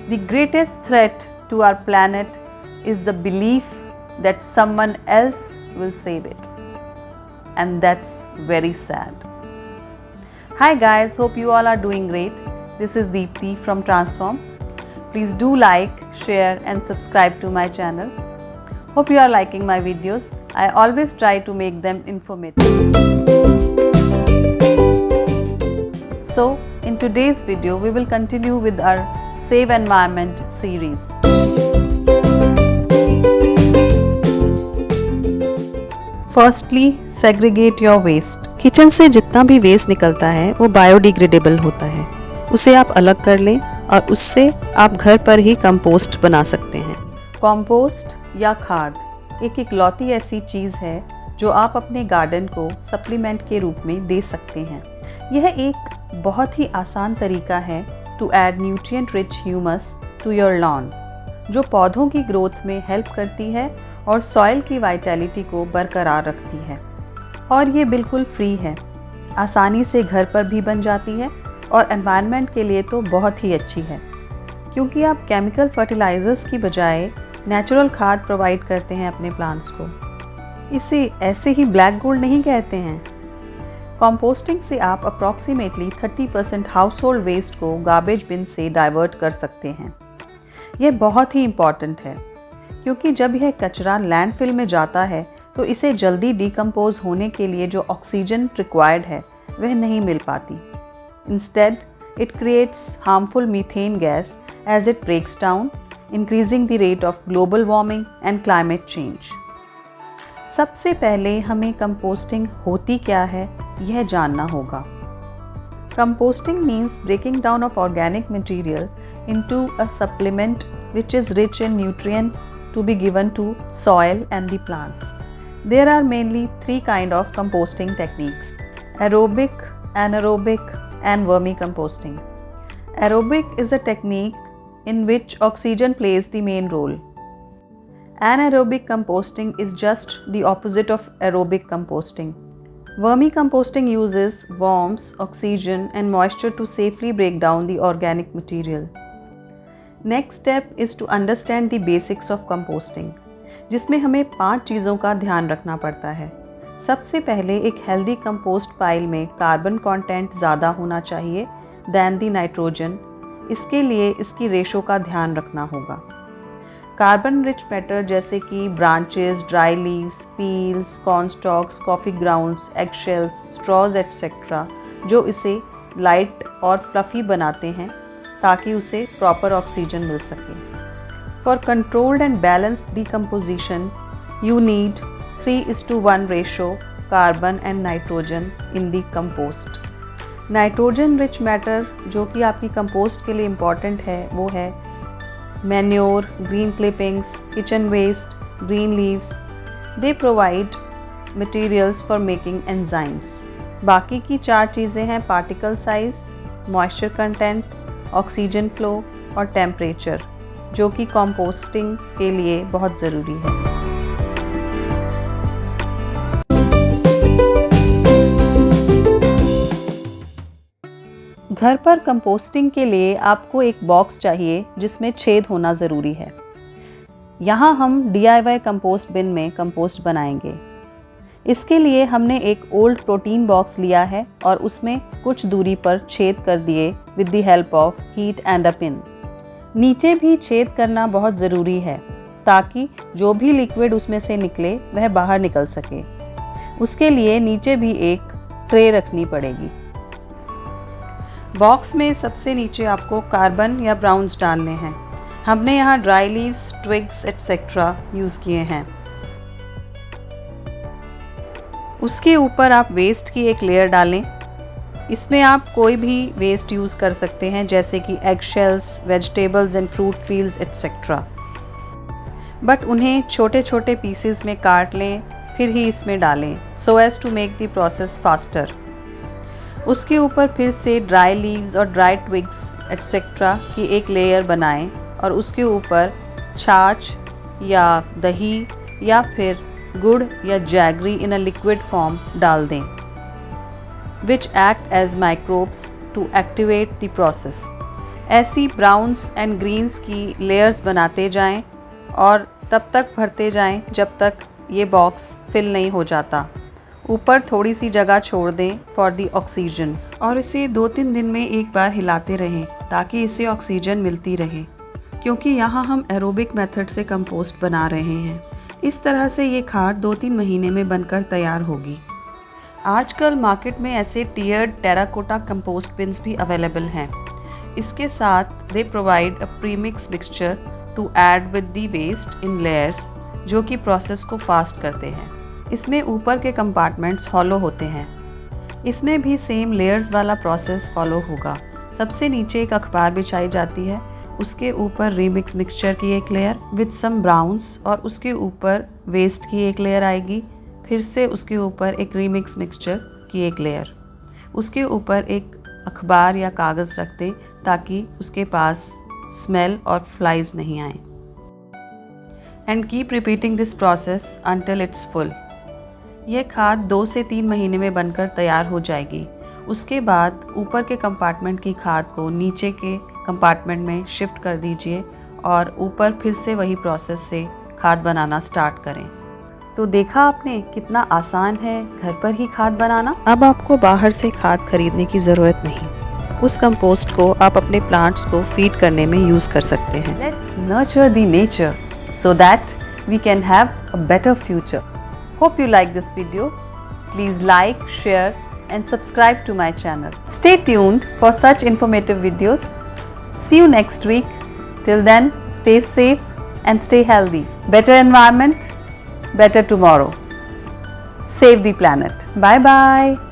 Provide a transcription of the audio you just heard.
The greatest threat to our planet is the belief that someone else will save it. And that's very sad. Hi guys, hope you all are doing great. This is Deepthi from Transform. Please do like, share and subscribe to my channel. Hope you are liking my videos. I always try to make them informative. So, in today's video, we will continue with our Save Environment series. Firstly, segregate your waste. Kitchen से जितना भी waste निकलता है वो biodegradable होता है. उसे आप अलग कर लें और उससे आप घर पर ही कंपोस्ट बना सकते हैं. कंपोस्ट या खाद एक इकलौती ऐसी चीज़ है जो आप अपने गार्डन को सप्लीमेंट के रूप में दे सकते हैं. यह एक बहुत ही आसान तरीका है to add nutrient rich humus to your lawn, जो पौधों की ग्रोथ में हेल्प करती है और सॉइल की वाइटैलिटी को बरकरार रखती है. और ये बिल्कुल फ्री है, आसानी से घर पर भी बन जाती है और एनवायरनमेंट के लिए तो बहुत ही अच्छी है, क्योंकि आप केमिकल फर्टिलाइजर्स की बजाय नेचुरल खाद प्रोवाइड करते हैं अपने प्लांट्स को. इसे ऐसे ही ब्लैक गोल्ड नहीं कहते हैं. कंपोस्टिंग से आप अप्रॉक्सीमेटली 30% हाउस होल्ड वेस्ट को गार्बेज बिन से डाइवर्ट कर सकते हैं. यह बहुत ही इम्पॉर्टेंट है, क्योंकि जब यह कचरा लैंडफिल में जाता है तो इसे जल्दी डिकम्पोज होने के लिए जो ऑक्सीजन रिक्वायर्ड है वह नहीं मिल पाती. Instead it creates harmful methane gas as it breaks down, increasing the rate of global warming and climate change. सबसे पहले हमें कंपोस्टिंग होती क्या है यह जानना होगा. Composting means breaking down of organic material into a supplement which is rich in nutrients to be given to soil and the plants. There are mainly three kinds of composting techniques: aerobic, anaerobic and vermicomposting. Aerobic is a technique in which oxygen plays the main role. Anaerobic composting is just the opposite of aerobic composting. Vermicomposting uses worms, oxygen and moisture to safely break down the organic material. Next step is to understand the basics of composting, जिसमें हमें 5 चीज़ों का ध्यान रखना पड़ता है. सबसे पहले एक हेल्दी कंपोस्ट पाइल में कार्बन कंटेंट ज़्यादा होना चाहिए दैन द नाइट्रोजन. इसके लिए इसकी रेशो का ध्यान रखना होगा. कार्बन रिच मैटर जैसे कि branches, dry leaves, peels, corn stocks, coffee grounds, egg shells, straws etcetera, जो इसे लाइट और फ्लफ़ी बनाते हैं ताकि उसे प्रॉपर ऑक्सीजन मिल सके. For controlled and balanced decomposition you need 3:1 ratio carbon and nitrogen in the compost. Nitrogen rich matter जो कि आपकी कंपोस्ट के लिए इम्पॉर्टेंट है वो है manure, green clippings, kitchen waste, green leaves. They provide materials for making enzymes. बाकी की 4 चीज़ें हैं particle size, moisture content, oxygen flow और टेम्परेचर, जो कि कंपोस्टिंग के लिए बहुत ज़रूरी है. घर पर कंपोस्टिंग के लिए आपको एक बॉक्स चाहिए जिसमें छेद होना ज़रूरी है. यहाँ हम DIY कंपोस्ट बिन में कंपोस्ट बनाएंगे. इसके लिए हमने एक ओल्ड प्रोटीन बॉक्स लिया है और उसमें कुछ दूरी पर छेद कर दिए with the help of heat and a pin. नीचे भी छेद करना बहुत ज़रूरी है ताकि जो भी लिक्विड उसमें से निकले वह बाहर निकल सके. उसके लिए नीचे भी एक ट्रे रखनी पड़ेगी. बॉक्स में सबसे नीचे आपको कार्बन या ब्राउन्स डालने हैं. हमने यहाँ dry leaves, twigs etcetera use किए हैं. उसके ऊपर आप वेस्ट की एक लेयर डालें. इसमें आप कोई भी वेस्ट यूज़ कर सकते हैं जैसे कि egg shells, vegetables and fruit peels etcetera, but उन्हें छोटे छोटे पीसेस में काट लें फिर ही इसमें डालें so as to make the process faster. उसके ऊपर फिर से ड्राई लीव्स और ड्राई ट्विग्स एटसेट्रा की एक लेयर बनाएं और उसके ऊपर छाछ या दही या फिर गुड़ या jaggery in a liquid form डाल दें, which act as microbes to activate the process. ऐसी ब्राउन्स एंड ग्रीन्स की लेयर्स बनाते जाएं और तब तक भरते जाएं जब तक ये बॉक्स फिल नहीं हो जाता। ऊपर थोड़ी सी जगह छोड़ दें फॉर दी ऑक्सीजन और इसे 2-3 दिन में एक बार हिलाते रहें ताकि इसे ऑक्सीजन मिलती रहे, क्योंकि यहाँ हम एरोबिक मेथड से कंपोस्ट बना रहे हैं। इस तरह से ये खाद 2-3 महीने में बनकर तैयार होगी। आजकल मार्केट में ऐसे टियर्ड टेराकोटा कंपोस्ट बिन्स भी अवेलेबल हैं। इसके साथ they provide a premix mixture to add with the waste in layers, जो कि प्रोसेस को फास्ट करते हैं। इसमें ऊपर के कंपार्टमेंट्स हॉलो होते हैं। इसमें भी सेम लेयर्स वाला प्रोसेस फॉलो होगा। सबसे नीचे एक अखबार बिछाई जाती है, उसके ऊपर रीमिक्स मिक्सचर की एक लेयर विद सम ब्राउन्स और उसके ऊपर वेस्ट की एक लेयर आएगी। फिर से उसके ऊपर एक रीमिक्स मिक्सचर की एक लेयर, उसके ऊपर एक अखबार या कागज़ रख दें ताकि उसके पास स्मेल और फ्लाइज नहीं आए। And keep repeating this process until it's full. यह खाद 2 से 3 महीने में बनकर तैयार हो जाएगी। उसके बाद ऊपर के कंपार्टमेंट की खाद को नीचे के कंपार्टमेंट में शिफ्ट कर दीजिए और ऊपर फिर से वही प्रोसेस से खाद बनाना स्टार्ट करें। तो देखा आपने कितना आसान है घर पर ही खाद बनाना। अब आपको बाहर से खाद खरीदने की ज़रूरत नहीं। उस कंपोस्ट को आप अपने प्लांट्स को फीड करने में यूज़ कर सकते हैं। Let's nurture the nature so that we can have a better future. Hope you like this video. Please like, share and subscribe to my channel. Stay tuned for such informative videos. See you next week. Till then, stay safe and stay healthy. Better environment, better tomorrow. Save the planet. Bye bye.